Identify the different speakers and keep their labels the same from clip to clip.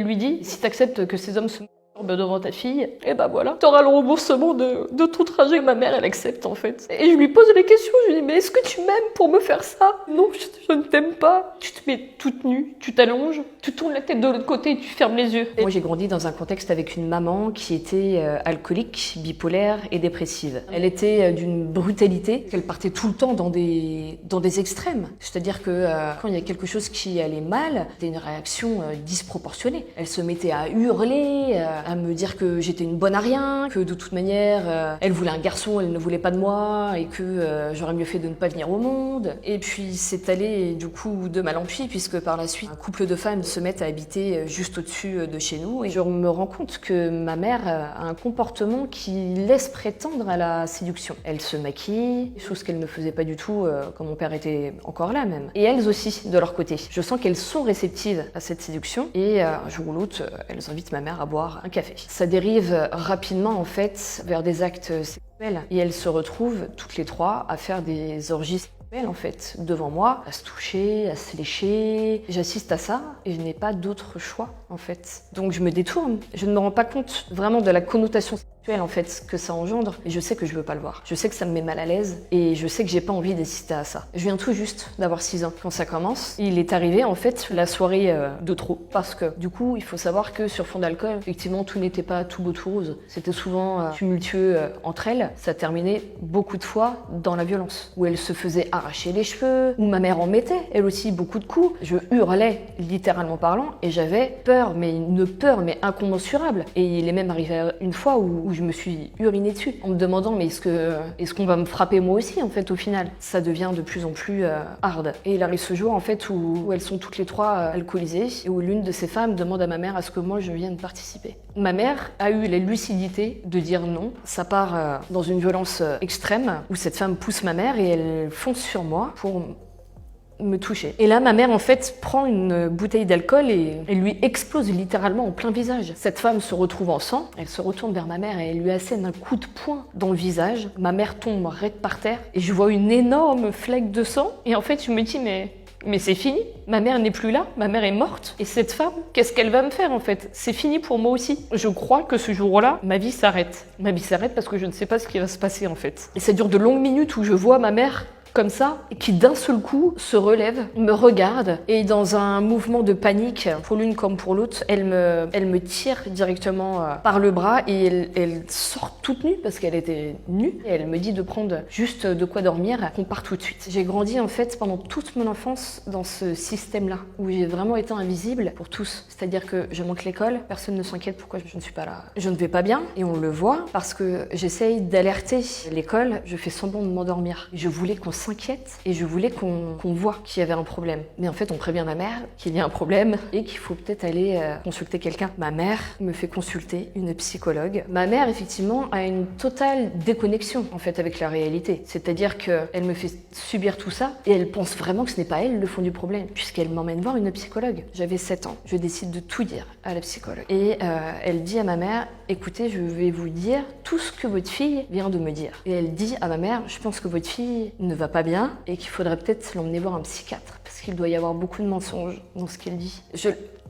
Speaker 1: Il lui dit, si t'acceptes que ces hommes se devant ta fille, et ben voilà, t'auras le remboursement de ton trajet. Ma mère, elle accepte en fait. Et je lui pose les questions, je lui dis, mais est-ce que tu m'aimes pour me faire ça? Non, je ne t'aime pas. Tu te mets toute nue, tu t'allonges, tu tournes la tête de l'autre côté et tu fermes les yeux. Et moi, j'ai grandi dans un contexte avec une maman qui était alcoolique, bipolaire et dépressive. Elle était d'une brutalité, qu'elle partait tout le temps dans des extrêmes. C'est-à-dire que quand il y a quelque chose qui allait mal, c'était une réaction disproportionnée. Elle se mettait à hurler, à me dire que j'étais une bonne à rien, que de toute manière, elle voulait un garçon, elle ne voulait pas de moi, et que j'aurais mieux fait de ne pas venir au monde. Et puis c'est allé du coup de mal en pis, puisque par la suite, un couple de femmes se mettent à habiter juste au-dessus de chez nous, et je me rends compte que ma mère a un comportement qui laisse prétendre à la séduction. Elle se maquille, chose qu'elle ne faisait pas du tout quand mon père était encore là même. Et elles aussi, de leur côté. Je sens qu'elles sont réceptives à cette séduction, et un jour ou l'autre, elles invitent ma mère à boire un café. Ça dérive rapidement en fait vers des actes sexuels et elles se retrouvent toutes les trois à faire des orgies sexuelles en fait devant moi, à se toucher, à se lécher. J'assiste à ça et je n'ai pas d'autre choix en fait. Donc je me détourne. Je ne me rends pas compte vraiment de la connotation sexuelle en fait que ça engendre, et je sais que je veux pas le voir. Je sais que ça me met mal à l'aise et je sais que j'ai pas envie d'assister à ça. Je viens tout juste d'avoir 6 ans quand ça commence. Il est arrivé en fait la soirée de trop, parce que du coup il faut savoir que sur fond d'alcool, effectivement tout n'était pas tout beau tout rose. C'était souvent tumultueux entre elles. Ça terminait beaucoup de fois dans la violence, où elles se faisaient arracher les cheveux, où ma mère en mettait elle aussi beaucoup de coups. Je hurlais littéralement parlant et j'avais peur, mais une peur mais incommensurable. Et il est même arrivé une fois où je me suis urinée dessus en me demandant mais est-ce qu'on va me frapper moi aussi en fait au final. Ça devient de plus en plus hard. Et il arrive ce jour en fait où elles sont toutes les trois alcoolisées et où l'une de ces femmes demande à ma mère à ce que moi je vienne participer. Ma mère a eu la lucidité de dire non. Ça part dans une violence extrême où cette femme pousse ma mère et elle fonce sur moi pour me toucher. Et là, ma mère, en fait, prend une bouteille d'alcool et lui explose littéralement en plein visage. Cette femme se retrouve en sang, elle se retourne vers ma mère et elle lui assène un coup de poing dans le visage. Ma mère tombe raide par terre et je vois une énorme flaque de sang. Et en fait, je me dis, mais c'est fini, ma mère n'est plus là, ma mère est morte. Et cette femme, qu'est-ce qu'elle va me faire en fait? C'est fini pour moi aussi. Je crois que ce jour-là, ma vie s'arrête. Ma vie s'arrête parce que je ne sais pas ce qui va se passer en fait. Et ça dure de longues minutes où je vois ma mère comme ça, et qui d'un seul coup se relève, me regarde, et dans un mouvement de panique, pour l'une comme pour l'autre, elle me tire directement par le bras et elle sort toute nue, parce qu'elle était nue, et elle me dit de prendre juste de quoi dormir, qu'on part tout de suite. J'ai grandi en fait pendant toute mon enfance dans ce système-là, où j'ai vraiment été invisible pour tous. C'est-à-dire que je manque l'école, personne ne s'inquiète pourquoi je ne suis pas là. Je ne vais pas bien, et on le voit, parce que j'essaye d'alerter l'école, je fais semblant de m'endormir. Je voulais qu'on s'inquiète et je voulais qu'on voit qu'il y avait un problème. Mais en fait, on prévient ma mère qu'il y a un problème et qu'il faut peut-être aller consulter quelqu'un. Ma mère me fait consulter une psychologue. Ma mère, effectivement, a une totale déconnexion en fait avec la réalité. C'est-à-dire qu'elle me fait subir tout ça et elle pense vraiment que ce n'est pas elle le fond du problème, puisqu'elle m'emmène voir une psychologue. J'avais 7 ans. Je décide de tout dire à la psychologue. Et elle dit à ma mère, écoutez, je vais vous dire tout ce que votre fille vient de me dire. Et elle dit à ma mère, je pense que votre fille ne va pas bien et qu'il faudrait peut-être l'emmener voir un psychiatre parce qu'il doit y avoir beaucoup de mensonges dans ce qu'elle dit.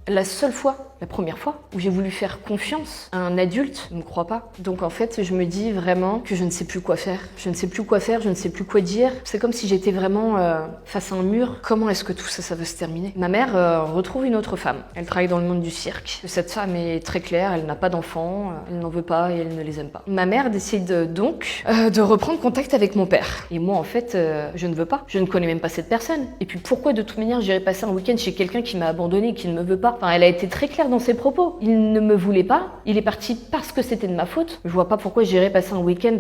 Speaker 1: La seule fois, la première fois où j'ai voulu faire confiance à un adulte, ne me croit pas. Donc en fait, je me dis vraiment que je ne sais plus quoi faire. Je ne sais plus quoi faire, je ne sais plus quoi dire. C'est comme si j'étais vraiment face à un mur. Comment est-ce que tout ça va se terminer? Ma mère retrouve une autre femme. Elle travaille dans le monde du cirque. Cette femme est très claire, elle n'a pas d'enfants, elle n'en veut pas et elle ne les aime pas. Ma mère décide donc de reprendre contact avec mon père. Et moi en fait, je ne veux pas. Je ne connais même pas cette personne. Et puis pourquoi de toute manière j'irais passer un week-end chez quelqu'un qui m'a abandonné et qui ne me veut pas? Enfin, elle a été très claire dans ses propos. Il ne me voulait pas, il est parti parce que c'était de ma faute. Je vois pas pourquoi j'irais passer un week-end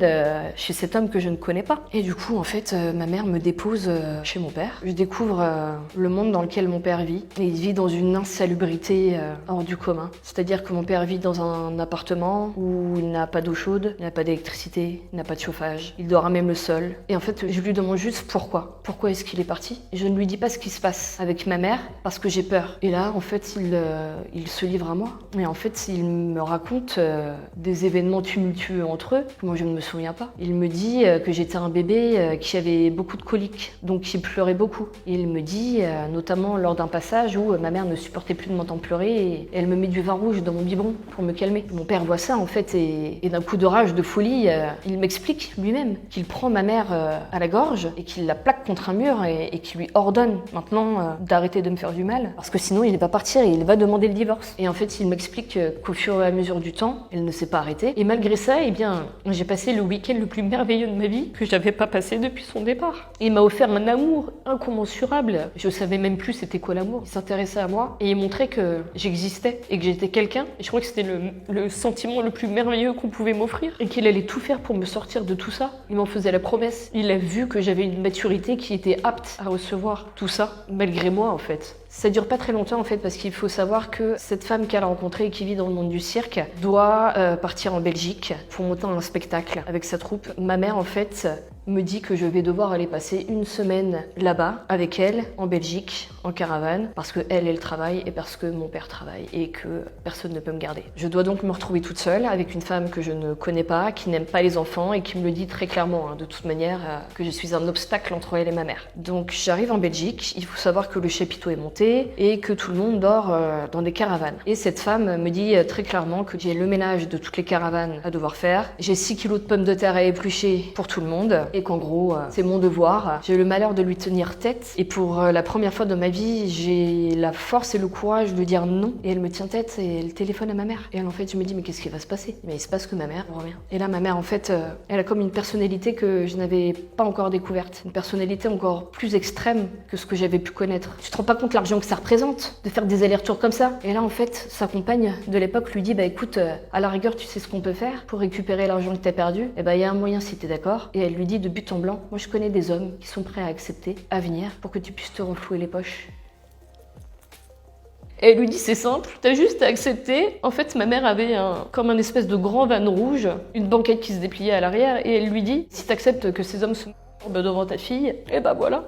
Speaker 1: chez cet homme que je ne connais pas. Et du coup, en fait, ma mère me dépose chez mon père. Je découvre le monde dans lequel mon père vit. Et il vit dans une insalubrité hors du commun. C'est-à-dire que mon père vit dans un appartement où il n'a pas d'eau chaude, il n'a pas d'électricité, il n'a pas de chauffage. Il dort à même le sol. Et en fait, je lui demande juste pourquoi. Pourquoi est-ce qu'il est parti? Et je ne lui dis pas ce qui se passe avec ma mère parce que j'ai peur. Et là, en fait, il se livre à moi. Et en fait, il me raconte des événements tumultueux entre eux. Moi, je ne me souviens pas. Il me dit que j'étais un bébé qui avait beaucoup de coliques, donc qui pleurait beaucoup. Et il me dit, notamment lors d'un passage où ma mère ne supportait plus de m'entendre pleurer, et elle me met du vin rouge dans mon biberon pour me calmer. Mon père voit ça en fait, et d'un coup de rage, de folie, il m'explique lui-même qu'il prend ma mère à la gorge et qu'il la plaque contre un mur et qu'il lui ordonne maintenant d'arrêter de me faire du mal, parce que sinon il va partir et il va demander le divorce. Et en fait, il m'explique qu'au fur et à mesure du temps, elle ne s'est pas arrêtée. Et malgré ça, eh bien, j'ai passé le week-end le plus merveilleux de ma vie que j'avais pas passé depuis son départ. Il m'a offert un amour incommensurable. Je savais même plus c'était quoi l'amour. Il s'intéressait à moi et il montrait que j'existais et que j'étais quelqu'un. Et je crois que c'était le sentiment le plus merveilleux qu'on pouvait m'offrir, et qu'il allait tout faire pour me sortir de tout ça. Il m'en faisait la promesse. Il a vu que j'avais une maturité qui était apte à recevoir tout ça, malgré moi en fait. Ça dure pas très longtemps en fait, parce qu'il faut savoir que cette femme qu'elle a rencontrée et qui vit dans le monde du cirque doit partir en Belgique pour monter un spectacle avec sa troupe. Ma mère en fait me dit que je vais devoir aller passer une semaine là-bas avec elle, en Belgique, en caravane, parce que elle travaille et parce que mon père travaille et que personne ne peut me garder. Je dois donc me retrouver toute seule avec une femme que je ne connais pas, qui n'aime pas les enfants et qui me le dit très clairement, de toute manière, que je suis un obstacle entre elle et ma mère. Donc j'arrive en Belgique, il faut savoir que le chapiteau est monté et que tout le monde dort dans des caravanes. Et cette femme me dit très clairement que j'ai le ménage de toutes les caravanes à devoir faire, j'ai 6 kilos de pommes de terre à éplucher pour tout le monde, et qu'en gros, c'est mon devoir. J'ai le malheur de lui tenir tête, et pour la première fois de ma vie, j'ai la force et le courage de dire non. Et elle me tient tête et elle téléphone à ma mère. Et en fait, je me dis, mais qu'est-ce qui va se passer? Mais il se passe que ma mère revient. Et là, ma mère, en fait, elle a comme une personnalité que je n'avais pas encore découverte. Une personnalité encore plus extrême que ce que j'avais pu connaître. Tu te rends pas compte l'argent que ça représente, de faire des allers-retours comme ça? Et là, en fait, sa compagne de l'époque lui dit, bah écoute, à la rigueur, tu sais ce qu'on peut faire pour récupérer l'argent que t'as perdu? Et bah, il y a un moyen si t'es d'accord. Et elle lui dit de but en blanc, moi je connais des hommes qui sont prêts à accepter, à venir, pour que tu puisses te renflouer les poches. Et elle lui dit, c'est simple, t'as juste à accepter. En fait, ma mère avait comme un espèce de grand van rouge, une banquette qui se dépliait à l'arrière, et elle lui dit, si t'acceptes que ces hommes se masturbent devant ta fille, et bah voilà,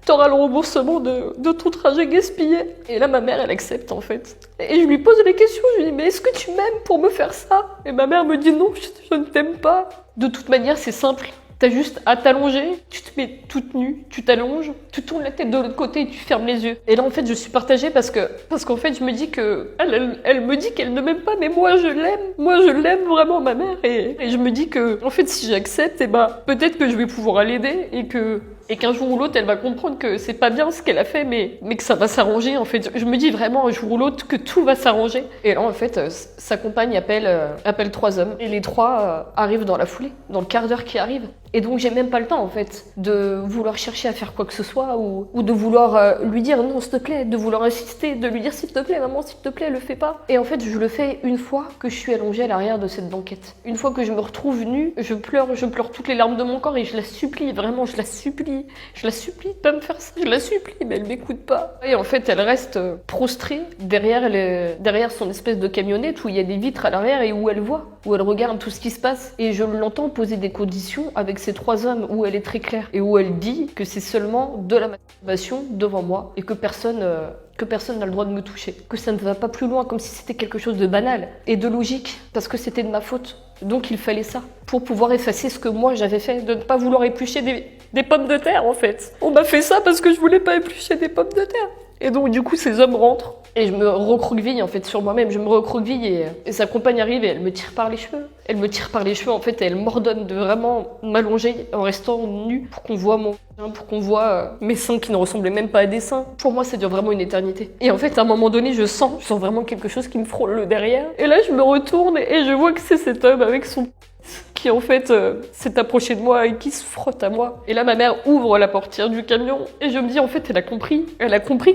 Speaker 1: t'auras le remboursement de ton trajet gaspillé. Et là, ma mère, elle accepte en fait. Et je lui pose les questions, je lui dis, mais est-ce que tu m'aimes pour me faire ça? Et ma mère me dit, non, je ne t'aime pas. De toute manière, c'est simple. T'as juste à t'allonger, tu te mets toute nue, tu t'allonges, tu tournes la tête de l'autre côté et tu fermes les yeux. Et là, en fait, je suis partagée parce qu'en fait, je me dis que elle me dit qu'elle ne m'aime pas, mais moi, je l'aime. Moi, je l'aime vraiment, ma mère. Et je me dis que, en fait, si j'accepte, peut-être que je vais pouvoir l'aider et qu'un jour ou l'autre, elle va comprendre que c'est pas bien ce qu'elle a fait, mais que ça va s'arranger, en fait. Je me dis vraiment, un jour ou l'autre, que tout va s'arranger. Et là, en fait, sa compagne appelle 3 hommes. Et les 3 arrivent dans la foulée, dans le quart d'heure qui arrive. Et donc, j'ai même pas le temps, en fait, de vouloir chercher à faire quoi que ce soit, ou de vouloir lui dire non, s'il te plaît, de vouloir insister, de lui dire s'il te plaît, maman, s'il te plaît, le fais pas. Et en fait, je le fais une fois que je suis allongée à l'arrière de cette banquette. Une fois que je me retrouve nue, je pleure toutes les larmes de mon corps et je la supplie, vraiment, je la supplie de pas me faire ça, je la supplie, mais elle m'écoute pas. Et en fait, elle reste prostrée derrière son espèce de camionnette où il y a des vitres à l'arrière et où elle regarde tout ce qui se passe. Et je l'entends poser des conditions avec ces 3 hommes où elle est très claire et où elle dit que c'est seulement de la masturbation devant moi et que personne n'a le droit de me toucher, que ça ne va pas plus loin, comme si c'était quelque chose de banal et de logique, parce que c'était de ma faute. Donc il fallait ça, pour pouvoir effacer ce que moi j'avais fait, de ne pas vouloir éplucher des pommes de terre en fait. On m'a fait ça parce que je voulais pas éplucher des pommes de terre. Et donc du coup ces hommes rentrent, et je me recroqueville en fait sur moi-même, je me recroqueville et sa compagne arrive et elle me tire par les cheveux. Elle me tire par les cheveux en fait et elle m'ordonne de vraiment m'allonger en restant nue pour qu'on voit pour qu'on voit mes seins qui ne ressemblaient même pas à des seins. Pour moi ça dure vraiment une éternité. Et en fait à un moment donné je sens vraiment quelque chose qui me frôle le derrière. Et là je me retourne et je vois que c'est cet homme avec son qui en fait s'est approché de moi et qui se frotte à moi. Et là ma mère ouvre la portière du camion et je me dis en fait elle a compris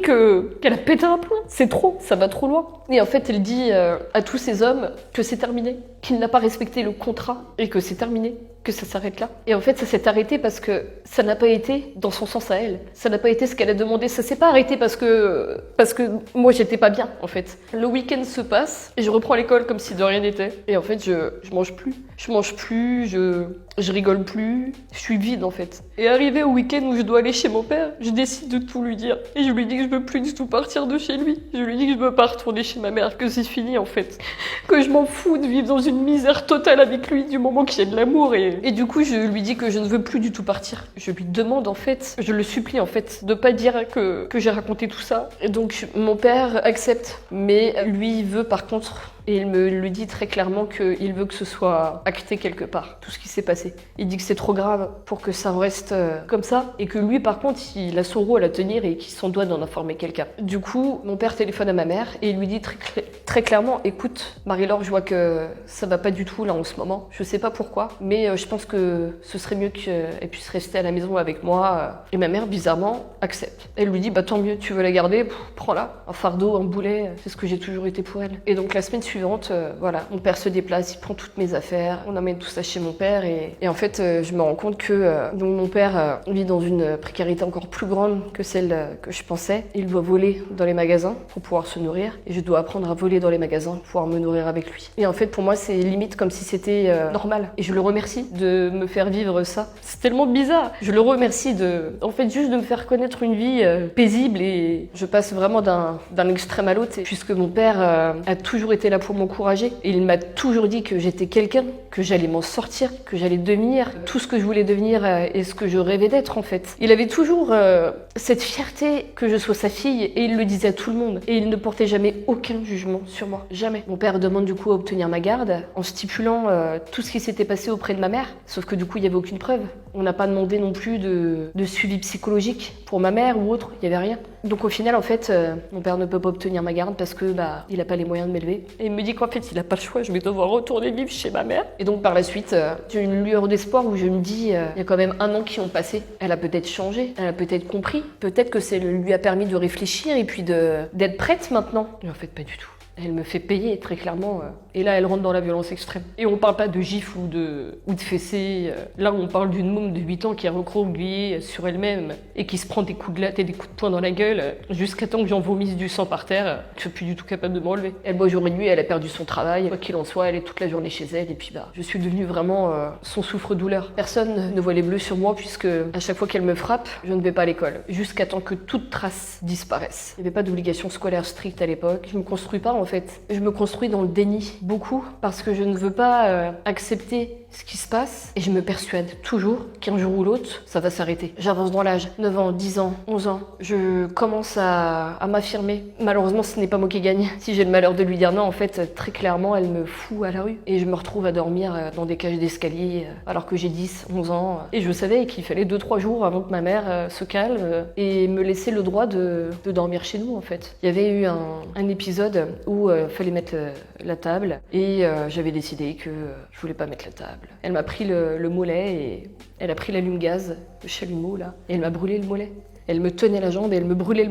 Speaker 1: qu'elle a pété un plomb, c'est trop, ça va trop loin. Et en fait elle dit à tous ces hommes que c'est terminé, qu'il n'a pas respecté le contrat et que c'est terminé. que ça s'arrête là. Et en fait, ça s'est arrêté parce que ça n'a pas été dans son sens à elle. Ça n'a pas été ce qu'elle a demandé. Ça s'est pas arrêté parce que moi, j'étais pas bien, en fait. Le week-end se passe et je reprends l'école comme si de rien n'était. Et en fait, je mange plus. Je mange plus, je rigole plus. Je suis vide, en fait. Et arrivé au week-end où je dois aller chez mon père, je décide de tout lui dire. Et je lui dis que je veux plus du tout partir de chez lui. Je lui dis que je veux pas retourner chez ma mère, que c'est fini, en fait. Que je m'en fous de vivre dans une misère totale avec lui du moment qu'il y a de l'amour. Et du coup, je lui dis que je ne veux plus du tout partir. Je lui demande, en fait, je le supplie, en fait, de pas dire que j'ai raconté tout ça. Et donc, mon père accepte. Mais lui, il veut, par contre... Et il me le dit très clairement qu'il veut que ce soit acté quelque part, tout ce qui s'est passé. Il dit que c'est trop grave pour que ça reste comme ça, et que lui, par contre, il a son rôle à tenir et qu'il s'en doit d'en informer quelqu'un. Du coup, mon père téléphone à ma mère et il lui dit très clairement, écoute, Marie-Laure, je vois que ça va pas du tout là en ce moment. Je sais pas pourquoi, mais je pense que ce serait mieux qu'elle puisse rester à la maison avec moi. Et ma mère, bizarrement, accepte. Elle lui dit, bah tant mieux, tu veux la garder, prends-la. Un fardeau, un boulet, c'est ce que j'ai toujours été pour elle. Et donc la semaine suivante, voilà, mon père se déplace, il prend toutes mes affaires, on emmène tout ça chez mon père et en fait, je me rends compte que donc mon père vit dans une précarité encore plus grande que celle que je pensais. Il doit voler dans les magasins pour pouvoir se nourrir et je dois apprendre à voler dans les magasins pour pouvoir me nourrir avec lui. Et en fait, pour moi, c'est limite comme si c'était normal. Et je le remercie de me faire vivre ça. C'est tellement bizarre. Je le remercie en fait, juste de me faire connaître une vie paisible et je passe vraiment d'un extrême à l'autre puisque mon père a toujours été là pour m'encourager. Et il m'a toujours dit que j'étais quelqu'un, que j'allais m'en sortir, que j'allais devenir tout ce que je voulais devenir et ce que je rêvais d'être en fait. Il avait toujours cette fierté que je sois sa fille et il le disait à tout le monde. Et il ne portait jamais aucun jugement sur moi. Jamais. Mon père demande du coup à obtenir ma garde en stipulant tout ce qui s'était passé auprès de ma mère. Sauf que du coup, il n'y avait aucune preuve. On n'a pas demandé non plus de suivi psychologique pour ma mère ou autre. Il n'y avait rien. Donc au final, en fait, mon père ne peut pas obtenir ma garde parce que il n'a pas les moyens de m'élever. Et il me dit qu'en fait, il n'a pas le choix, je vais devoir retourner vivre chez ma mère. Et donc par la suite, j'ai une lueur d'espoir où je me dis, il y a quand même 1 an qui ont passé. Elle a peut-être changé, elle a peut-être compris. Peut-être que ça lui a permis de réfléchir et puis d'être prête maintenant. Mais en fait, pas du tout. Elle me fait payer très clairement. Et là, elle rentre dans la violence extrême. Et on parle pas de gifles ou de fessées. Là, on parle d'une môme de 8 ans qui est recroquevillée sur elle-même et qui se prend des coups de latte et des coups de poing dans la gueule jusqu'à temps que j'en vomisse du sang par terre. Je suis plus du tout capable de m'enlever. Elle boit jour et nuit, elle a perdu son travail. Quoi qu'il en soit, elle est toute la journée chez elle. Et puis je suis devenue vraiment son souffre-douleur. Personne ne voit les bleus sur moi puisque à chaque fois qu'elle me frappe, je ne vais pas à l'école. Jusqu'à temps que toute trace disparaisse. Il n'y avait pas d'obligation scolaire stricte à l'époque. Je me construis pas en fait. Je me construis dans le déni, beaucoup, parce que je ne veux pas accepter ce qui se passe et je me persuade toujours qu'un jour ou l'autre, ça va s'arrêter. J'avance dans l'âge, 9 ans, 10 ans, 11 ans, je commence à m'affirmer. Malheureusement, ce n'est pas moi qui gagne. Si j'ai le malheur de lui dire non, en fait, très clairement, elle me fout à la rue et je me retrouve à dormir dans des cages d'escalier alors que j'ai 10, 11 ans. Et je savais qu'il fallait 2-3 jours avant que ma mère se calme et me laisser le droit de dormir chez nous, en fait. Il y avait eu un épisode où fallait mettre la table et j'avais décidé que je voulais pas mettre la table. Elle m'a pris le mollet et elle a pris l'allume-gaz, le chalumeau là, et elle m'a brûlé le mollet. Elle me tenait la jambe et elle me brûlait le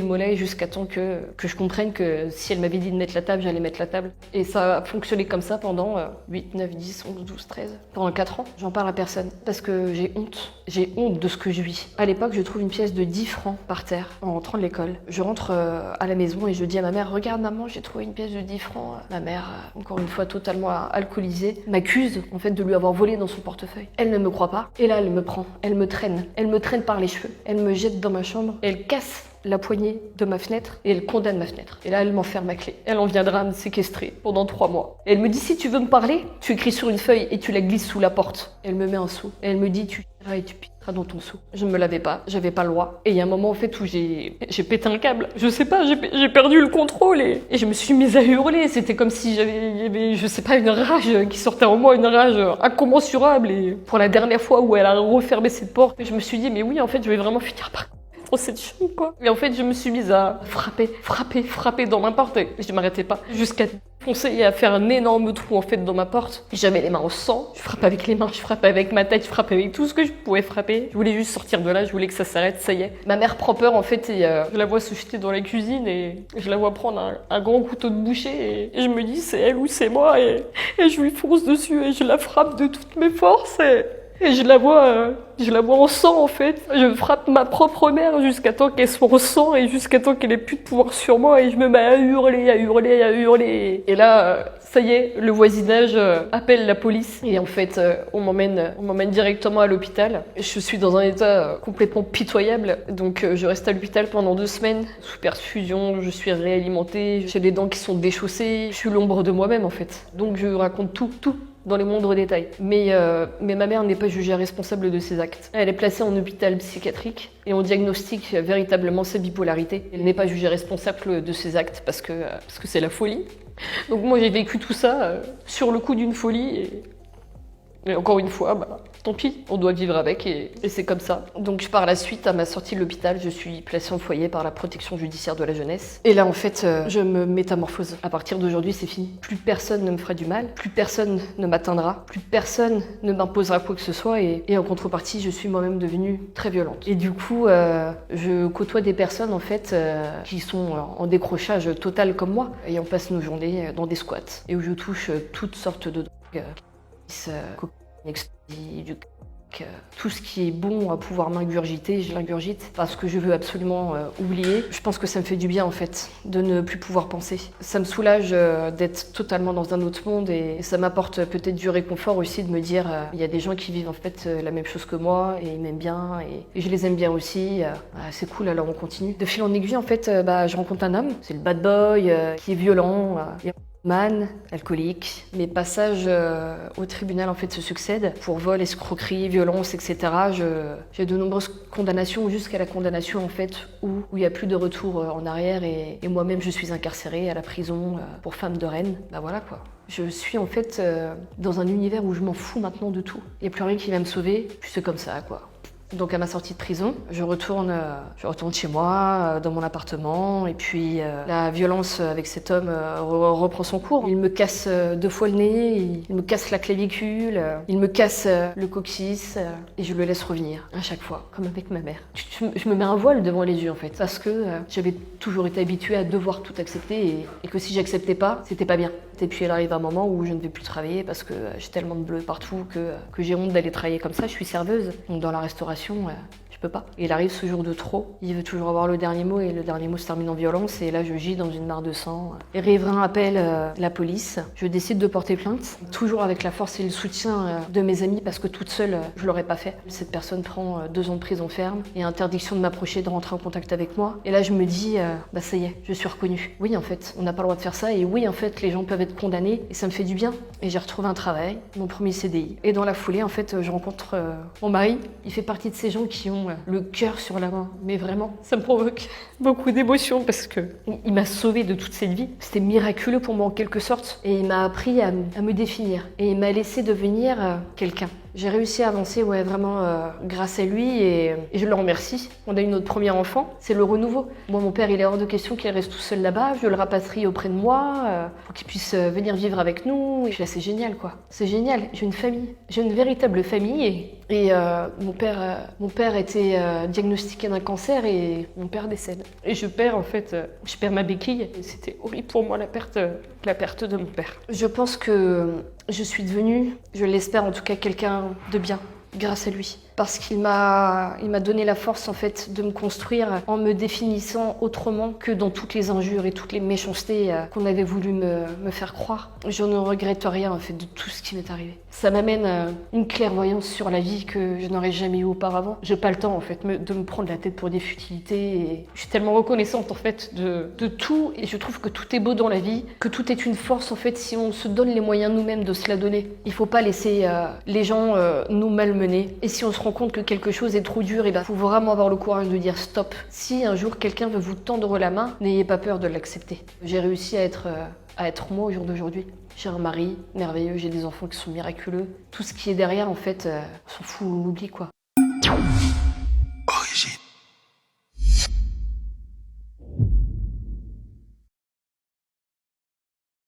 Speaker 1: mollet jusqu'à temps que je comprenne que si elle m'avait dit de mettre la table, j'allais mettre la table. Et ça a fonctionné comme ça pendant 8, 9, 10, 11, 12, 13. Pendant 4 ans, j'en parle à personne parce que j'ai honte. J'ai honte de ce que je vis. À l'époque, je trouve une pièce de 10 francs par terre en rentrant de l'école. Je rentre à la maison et je dis à ma mère, regarde maman, j'ai trouvé une pièce de 10 francs. Ma mère, encore une fois totalement alcoolisée, m'accuse en fait de lui avoir volé dans son portefeuille. Elle ne me croit pas et là elle me prend, elle me traîne par les cheveux, elle me jette dans ma chambre, elle casse la poignée de ma fenêtre et elle condamne ma fenêtre. Et là, elle m'enferme à clé. Elle en viendra me séquestrer pendant 3 mois. Et elle me dit, si tu veux me parler, tu écris sur une feuille et tu la glisses sous la porte. Elle me met un seau. Et elle me dit, tu iras et tu pisseras dans ton seau. Je ne me lavais pas, j'avais pas le droit. Et il y a un moment en fait où j'ai pété un câble. Je sais pas, j'ai perdu le contrôle et je me suis mise à hurler. C'était comme si il y avait, je sais pas, une rage qui sortait en moi, une rage incommensurable. Et pour la dernière fois où elle a refermé cette porte, je me suis dit, mais oui, en fait, je vais vraiment finir par pour cette chambre, quoi. Et en fait, je me suis mise à frapper dans ma porte. Et je m'arrêtais pas. Jusqu'à foncer et à faire un énorme trou, en fait, dans ma porte. J'avais les mains en sang. Je frappais avec les mains, je frappais avec ma tête, je frappais avec tout ce que je pouvais frapper. Je voulais juste sortir de là, je voulais que ça s'arrête, ça y est. Ma mère prend peur, en fait, et je la vois se jeter dans la cuisine et je la vois prendre un grand couteau de boucher et je me dis c'est elle ou c'est moi et je lui fonce dessus et je la frappe de toutes mes forces et je la vois en sang en fait. Je frappe ma propre mère jusqu'à temps qu'elle soit en sang et jusqu'à temps qu'elle ait plus de pouvoir sur moi et je me mets à hurler. Et là, ça y est, le voisinage appelle la police et en fait, on m'emmène directement à l'hôpital. Je suis dans un état complètement pitoyable, donc je reste à l'hôpital pendant 2 semaines sous perfusion. Je suis réalimentée, j'ai des dents qui sont déchaussées, je suis l'ombre de moi-même en fait. Donc je raconte tout dans les moindres détails. Mais ma mère n'est pas jugée responsable de ses actes. Elle est placée en hôpital psychiatrique et on diagnostique véritablement sa bipolarité. Elle n'est pas jugée responsable de ses actes parce que c'est la folie. Donc moi j'ai vécu tout ça sur le coup d'une folie et encore une fois, tant pis, on doit vivre avec et c'est comme ça. Donc par la suite, à ma sortie de l'hôpital, je suis placée en foyer par la protection judiciaire de la jeunesse. Et là en fait, je me métamorphose. À partir d'aujourd'hui, c'est fini. Plus personne ne me fera du mal, plus personne ne m'atteindra, plus personne ne m'imposera quoi que ce soit et en contrepartie, je suis moi-même devenue très violente. Et du coup, je côtoie des personnes en fait qui sont en décrochage total comme moi et on passe nos journées dans des squats et où je touche toutes sortes de drogues. Cocaïne, ecstasy, du tout ce qui est bon à pouvoir m'ingurgiter, je l'ingurgite parce que je veux absolument oublier. Je pense que ça me fait du bien en fait de ne plus pouvoir penser. Ça me soulage d'être totalement dans un autre monde et ça m'apporte peut-être du réconfort aussi de me dire il y a des gens qui vivent en fait la même chose que moi et ils m'aiment bien et je les aime bien aussi. C'est cool, alors on continue. De fil en aiguille en fait, je rencontre un homme, c'est le bad boy qui est violent. Man, alcoolique. Mes passages au tribunal en fait se succèdent pour vol, escroquerie, violence, etc. J'ai de nombreuses condamnations jusqu'à la condamnation en fait où il n'y a plus de retour en arrière et moi-même je suis incarcérée à la prison pour femme de reine. Voilà quoi. Je suis en fait dans un univers où je m'en fous maintenant de tout. Il n'y a plus rien qui va me sauver, puis c'est comme ça quoi. Donc à ma sortie de prison, je retourne chez moi, dans mon appartement, et puis la violence avec cet homme reprend son cours. Il me casse 2 fois le nez, il me casse la clavicule, il me casse le coccyx, et je le laisse revenir à chaque fois, comme avec ma mère. Je me mets un voile devant les yeux en fait, parce que j'avais toujours été habituée à devoir tout accepter, et que si j'acceptais pas, c'était pas bien. Et puis il arrive un moment où je ne vais plus travailler parce que j'ai tellement de bleu partout que j'ai honte d'aller travailler comme ça. Je suis serveuse, donc dans la restauration, je peux pas. Il arrive ce jour de trop, il veut toujours avoir le dernier mot et le dernier mot se termine en violence et là je gis dans une mare de sang. Les riverains appellent la police, je décide de porter plainte, toujours avec la force et le soutien de mes amis parce que toute seule je l'aurais pas fait. Cette personne prend 2 ans de prison ferme et interdiction de m'approcher, de rentrer en contact avec moi. Et là je me dis, ça y est, je suis reconnue. Oui en fait, on n'a pas le droit de faire ça et oui en fait les gens peuvent être condamnés et ça me fait du bien. Et j'ai retrouvé un travail, mon premier CDI. Et dans la foulée en fait je rencontre mon mari, il fait partie de ces gens qui ont le cœur sur la main, mais vraiment, ça me provoque beaucoup d'émotions parce que il m'a sauvée de toute cette vie. C'était miraculeux pour moi en quelque sorte et il m'a appris à me définir et il m'a laissé devenir quelqu'un. J'ai réussi à avancer vraiment grâce à lui et je le remercie. On a eu notre premier enfant, c'est le renouveau. Moi, mon père, il est hors de question qu'il reste tout seul là-bas. Je le rapatrie auprès de moi pour qu'il puisse venir vivre avec nous. Et puis là, c'est génial, quoi. C'est génial. J'ai une famille. J'ai une véritable famille et mon père était diagnostiqué d'un cancer et mon père décède. Et je perds ma béquille. Et c'était horrible pour moi la perte de mon père. Je pense que je suis devenue, je l'espère en tout cas, quelqu'un de bien grâce à lui. Parce qu'il m'a donné la force en fait de me construire en me définissant autrement que dans toutes les injures et toutes les méchancetés qu'on avait voulu me faire croire. Je ne regrette rien en fait de tout ce qui m'est arrivé. Ça m'amène une clairvoyance sur la vie que je n'aurais jamais eu auparavant. J'ai pas le temps en fait de me prendre la tête pour des futilités et je suis tellement reconnaissante en fait de tout et je trouve que tout est beau dans la vie, que tout est une force en fait si on se donne les moyens nous-mêmes de se la donner. Il faut pas laisser les gens nous malmener et si on se rend compte que quelque chose est trop dur, il faut vraiment avoir le courage de dire stop. Si un jour quelqu'un veut vous tendre la main, n'ayez pas peur de l'accepter. J'ai réussi à être moi au jour d'aujourd'hui. J'ai un mari merveilleux, j'ai des enfants qui sont miraculeux. Tout ce qui est derrière, en fait, on s'en fout, on oublie quoi.